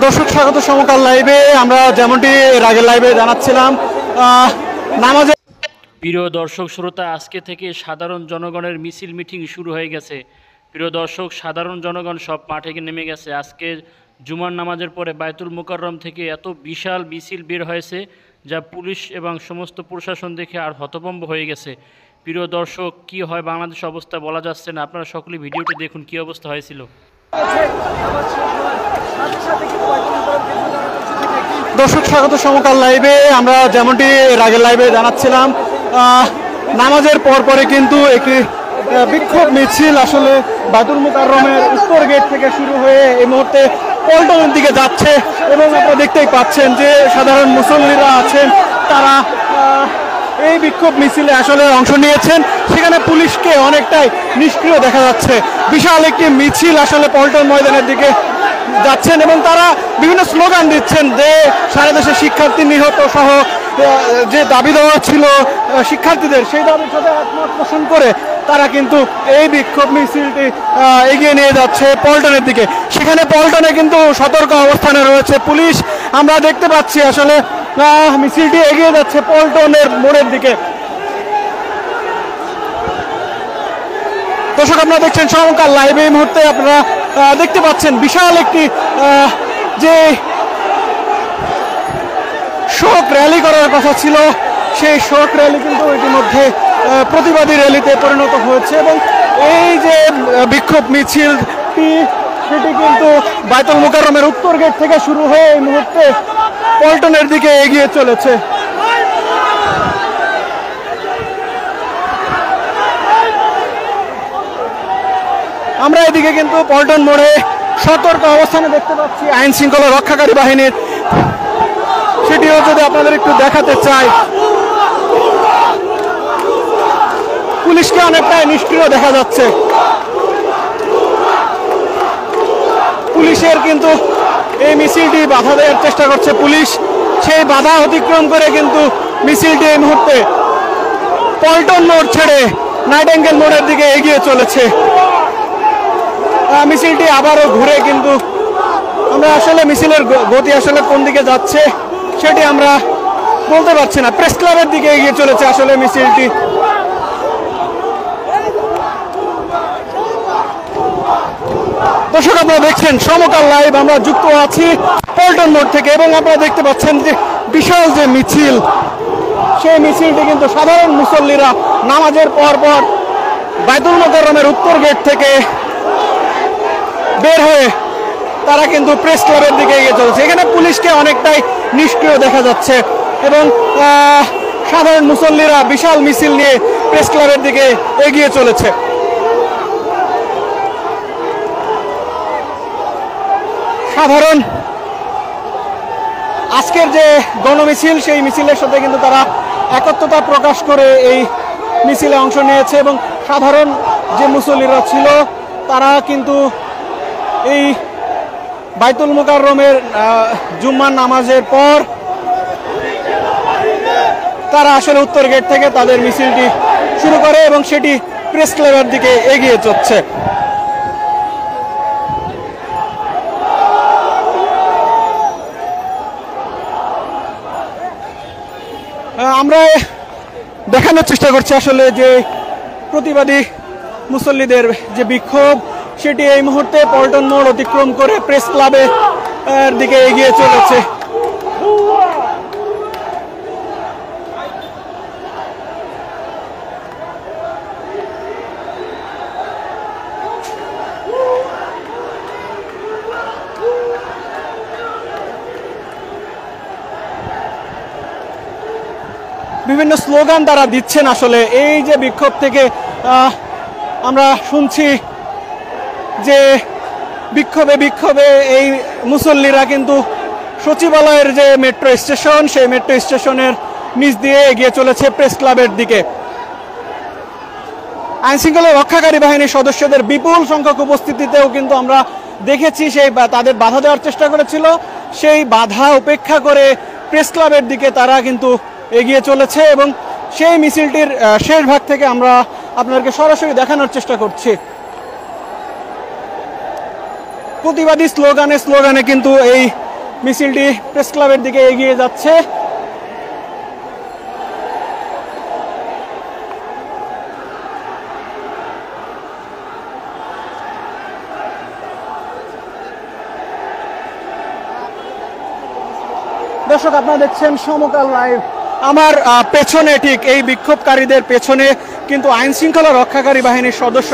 দর্শক স্বাগত সমকাল লাইভে। আমরা যেমনটি এর আগের লাইভে জানাচ্ছিলাম, নামাজে প্রিয় দর্শক শ্রোতা, আজকে থেকে সাধারণ জনগণের মিছিল মিটিং শুরু হয়ে গেছে। প্রিয় দর্শক, সাধারণ জনগণ সব মাঠে নেমে গেছে। আজকে জুমার নামাজের পরে বায়তুল মুকাররম থেকে এত বিশাল মিছিল বের হয়েছে, যা পুলিশ এবং সমস্ত প্রশাসন দেখে আর হতভম্ব হয়ে গেছে। প্রিয় দর্শক, কি হয় বাংলাদেশ অবস্থা বলা যাচ্ছে না। আপনারা সকলে ভিডিওটি দেখুন কি অবস্থা হয়েছিল। দর্শক স্বাগত সমকাল লাইভে। আমরা যেমনটি এর আগের লাইভে জানাচ্ছিলাম, নামাজের পরে কিন্তু একটি বিক্ষোভ মিছিল আসলে বায়তুল মুকাররমের উত্তর গেট থেকে শুরু হয়ে এই মুহূর্তে পল্টনের দিকে যাচ্ছে এবং আপনারা দেখতেই পাচ্ছেন যে সাধারণ মুসল্লিরা আছেন, তারা এই বিক্ষোভ মিছিলে আসলে অংশ নিয়েছেন। সেখানে পুলিশকে অনেকটাই নিষ্ক্রিয় দেখা যাচ্ছে। বিশাল একটি মিছিল আসলে পল্টন ময়দানের দিকে যাচ্ছেন এবং তারা বিভিন্ন স্লোগান দিচ্ছেন যে সারা দেশে শিক্ষার্থী নিহত সহ যে দাবি দেওয়া ছিল শিক্ষার্থীদের, সেই দাবির সাথে একমত পোষণ করে তারা কিন্তু এই বিক্ষোভ মিছিলটি এগিয়ে নিয়ে যাচ্ছে পল্টনের দিকে। সেখানে পল্টনে কিন্তু সতর্ক অবস্থানে রয়েছে পুলিশ। আমরা দেখতে পাচ্ছি আসলে মিছিলটি এগিয়ে যাচ্ছে পল্টনের মোড়ের দিকে। দর্শক, আপনারা দেখছেন সমকাল লাইভে। এই মুহূর্তে আপনারা দেখতে পাচ্ছেন বিশাল একটি যে শোক র্যালি করার কথা ছিল, সেই শোক র্যালি কিন্তু ইতিমধ্যে প্রতিবাদী র্যালিতে পরিণত হয়েছে এবং এই যে বিক্ষোভ মিছিলটি সেটি কিন্তু বায়তুল মুকাররমের উত্তর গেট থেকে শুরু হয়ে এই মুহূর্তে পল্টনের দিকে এগিয়ে চলেছে। আমরা এদিকে কিন্তু পল্টন মোড়ে সতর্ক অবস্থানে দেখতে পাচ্ছি আইন শৃঙ্খলা রক্ষাকারী বাহিনীর, সেটিও যদি আপনাদের একটু দেখাতে চাই। পুলিশকে অনেকটাই নিষ্ক্রিয় দেখা যাচ্ছে। পুলিশের কিন্তু এই মিছিলটি বাধা দেওয়ার চেষ্টা করছে পুলিশ। সেই বাধা অতিক্রম করে কিন্তু মিছিলটি এই মুহূর্তে পল্টন মোড় ছেড়ে নাইটেঙ্গেল মোড়ের দিকে এগিয়ে চলেছে। মিছিলটি আবারও ঘুরে কিন্তু আমরা আসলে মিছিলের গতি আসলে কোন দিকে যাচ্ছে সেটি আমরা বলতে পারছি না। প্রেস ক্লাবের দিকে এগিয়ে চলেছে আসলে মিছিলটি। দর্শক, আপনারা দেখছেন সমকাল লাইভ। আমরা যুক্ত আছি পল্টন মোড় থেকে এবং আপনারা দেখতে পাচ্ছেন যে বিশাল যে মিছিল, সেই মিছিলটি কিন্তু সাধারণ মুসল্লিরা নামাজের পর বায়তুল মুকাররমের উত্তর গেট থেকে বের হয়ে তারা কিন্তু প্রেস ক্লাবের দিকে এগিয়ে চলেছে। এখানে পুলিশকে অনেকটাই নিষ্ক্রিয় দেখা যাচ্ছে এবং সাধারণ মুসল্লিরা বিশাল মিছিল নিয়ে প্রেস ক্লাবের দিকে এগিয়ে চলেছে। সাধারণ আজকের যে গণমিছিল, সেই মিছিলের সাথে কিন্তু তারা একত্রতা প্রকাশ করে এই মিছিলে অংশ নিয়েছে এবং সাধারণ যে মুসল্লিরা ছিল তারা কিন্তু এই বায়তুল মুকাররমের জুম্মার নামাজের পর তারা আসলে উত্তর গেট থেকে তাদের মিছিলটি শুরু করে এবং সেটি প্রেস ক্লাবের দিকে এগিয়ে চলছে। আমরা দেখানোর চেষ্টা করছি আসলে যে প্রতিবাদী মুসল্লিদের যে বিক্ষোভ, সেটি এই মুহূর্তে পল্টন মোড় অতিক্রম করে প্রেস ক্লাবের দিকে এগিয়ে চলেছে। বিভিন্ন স্লোগান তারা দিচ্ছেন। আসলে এই যে বিক্ষোভ থেকে আমরা শুনছি যে বিক্ষোভে এই মুসল্লিরা কিন্তু সচিবালয়ের যে মেট্রো স্টেশন, সেই মেট্রো স্টেশনের নিচ দিয়ে এগিয়ে চলেছে প্রেস ক্লাবের দিকে। আইনশৃঙ্খলা রক্ষাকারী বাহিনীর সদস্যদের বিপুল সংখ্যক উপস্থিতিতেও কিন্তু আমরা দেখেছি সেই তাদের বাধা দেওয়ার চেষ্টা করেছিল, সেই বাধা উপেক্ষা করে প্রেস ক্লাবের দিকে তারা কিন্তু এগিয়ে চলেছে এবং সেই মিছিলটির শেষ ভাগ থেকে আমরা আপনাদেরকে সরাসরি দেখানোর চেষ্টা করছি। প্রতিবাদী স্লোগানে কিন্তু এই মিছিলটি প্রেস ক্লাবের দিকে এগিয়ে যাচ্ছে। দর্শক, আপনারা দেখছেন সমকাল লাইভ। আমার পেছনে, ঠিক এই বিক্ষোভকারীদের পেছনে কিন্তু আইন শৃঙ্খলা রক্ষাকারী বাহিনীর সদস্য